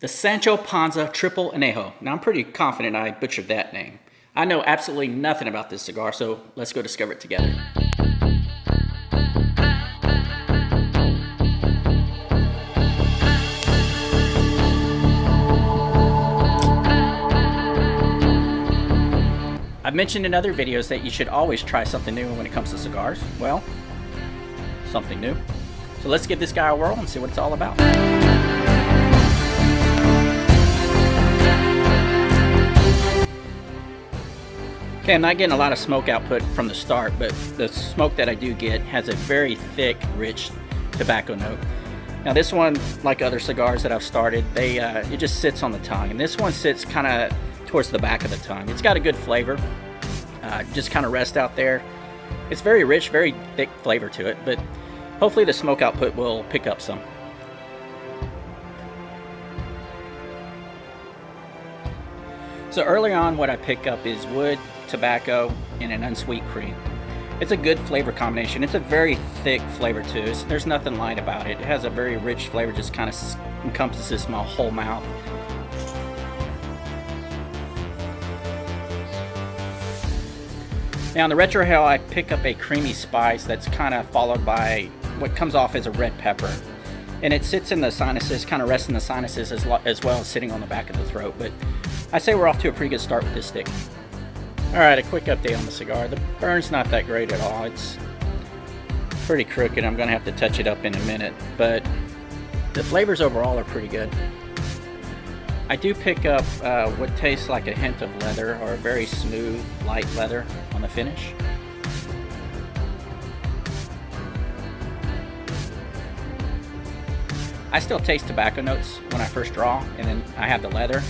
The Sancho Panza Triple Anejo. Now, I'm pretty confident I butchered that name. I know absolutely nothing about this cigar, so let's go discover it together. I've mentioned in other videos that you should always try something new when it comes to cigars. Well, something new. So let's give this guy a whirl and see what it's all about. Okay, I'm not getting a lot of smoke output from the start, but the smoke that I do get has a very thick, rich tobacco note. Now this one, like other cigars that I've started, it just sits on the tongue, and this one sits kind of towards the back of the tongue. It's got a good flavor, just kind of rests out there. It's very rich, very thick flavor to it, but hopefully the smoke output will pick up some. So early on, what I pick up is wood, tobacco, and an unsweet cream. It's a good flavor combination. It's a very thick flavor too. There's nothing light about it. It has a very rich flavor, just kind of encompasses my whole mouth. Now in the retrohale, I pick up a creamy spice that's kind of followed by what comes off as a red pepper. And it sits in the sinuses, kind of rests in the sinuses as well as sitting on the back of the throat. But I say we're off to a pretty good start with this stick. Alright, a quick update on the cigar. The burn's not that great at all. It's pretty crooked. I'm going to have to touch it up in a minute. But the flavors overall are pretty good. I do pick up what tastes like a hint of leather, or a very smooth, light leather on the finish. I still taste tobacco notes when I first draw, and then I have the leather.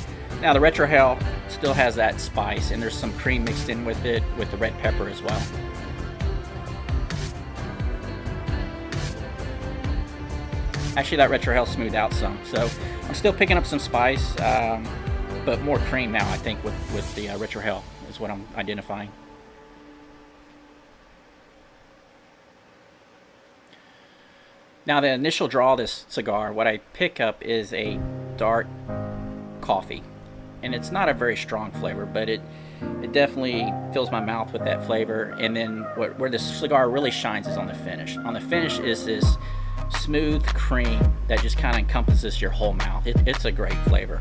Now the retrohale still has that spice, and there's some cream mixed in with it, with the red pepper as well. Actually, that retrohale smoothed out some, so I'm still picking up some spice, but more cream now, I think, with the retrohale is what I'm identifying. Now the initial draw of this cigar, what I pick up is a dark coffee. And it's not a very strong flavor, but it definitely fills my mouth with that flavor. And then where this cigar really shines is on the finish. On the finish is this smooth cream that just kind of encompasses your whole mouth. It's a great flavor.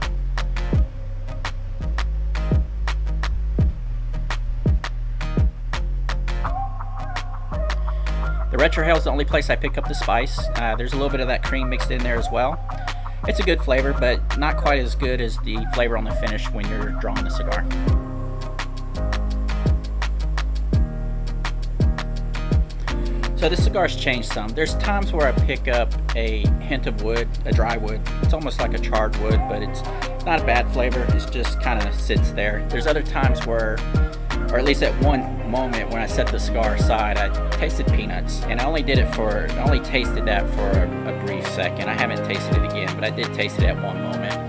The retrohale is the only place I pick up the spice. There's a little bit of that cream mixed in there as well. It's a good flavor, but not quite as good as the flavor on the finish when you're drawing the cigar. So this cigar's changed some. There's times where I pick up a hint of wood, a dry wood. It's almost like a charred wood, but it's not a bad flavor. It just kind of sits there. There's other times where, or at least at one moment when I set the cigar aside, I tasted peanuts, and I only tasted that for a brief second. I haven't tasted it again, but I did taste it at one moment.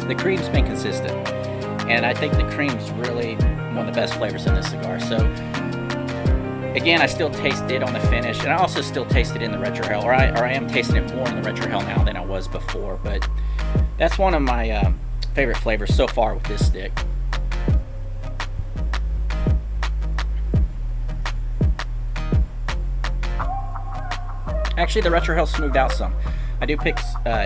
The cream's been consistent, and I think the cream's really one of the best flavors in this cigar. So again, I still taste it on the finish, and I also still taste it in the retrohale, or I am tasting it more in the retrohale now than I was before, but that's one of my favorite flavors so far with this stick. Actually, the retrohale smoothed out some. I do pick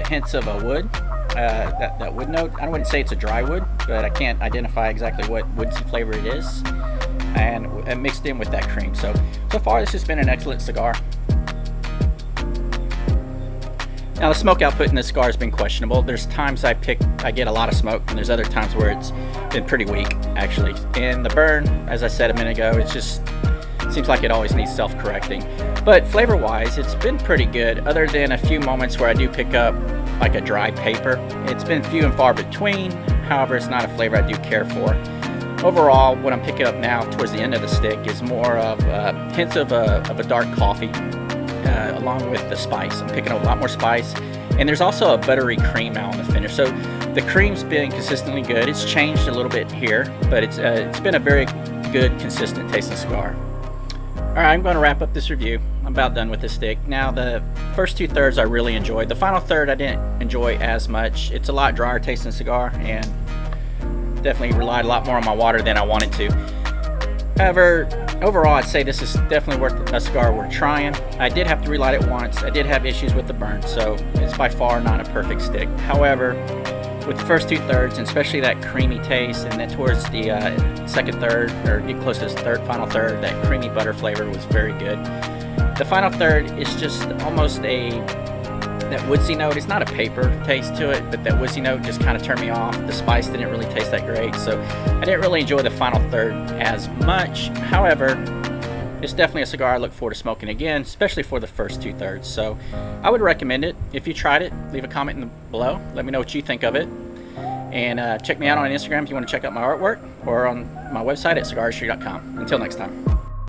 hints of a wood, that wood note. I wouldn't say it's a dry wood, but I can't identify exactly what woodsy flavor it is, and mixed in with that cream. So far this has been an excellent cigar. Now the smoke output in this cigar has been questionable. There's times I get a lot of smoke, and there's other times where it's been pretty weak, actually. And the burn, as I said a minute ago, it just seems like it always needs self-correcting. But flavor-wise, it's been pretty good, other than a few moments where I do pick up like a dry paper. It's been few and far between. However, it's not a flavor I do care for. Overall, what I'm picking up now towards the end of the stick is more of hints of a dark coffee, along with the spice. I'm picking up a lot more spice, and there's also a buttery cream now on the finish. So the cream's been consistently good. It's changed a little bit here, but it's been a very good, consistent tasting cigar. Alright, I'm going to wrap up this review. I'm about done with this stick. Now, the first 2/3 I really enjoyed. The final third I didn't enjoy as much. It's a lot drier tasting cigar, and definitely relied a lot more on my water than I wanted to. However, overall I'd say this is definitely worth a cigar worth trying. I did have to relight it once. I did have issues with the burn, so it's by far not a perfect stick. However, with the first 2/3, and especially that creamy taste, and then towards the second third, or get close to this final third, that creamy butter flavor was very good. The final third is just almost that woodsy note. It's not a paper taste to it, but that woodsy note just kind of turned me off. The spice didn't really taste that great, so I didn't really enjoy the final third as much. However, it's definitely a cigar I look forward to smoking again, especially for the first 2/3. So I would recommend it. If you tried it, leave a comment below. Let me know what you think of it. And check me out on Instagram if you want to check out my artwork, or on my website at cigaristry.com. Until next time.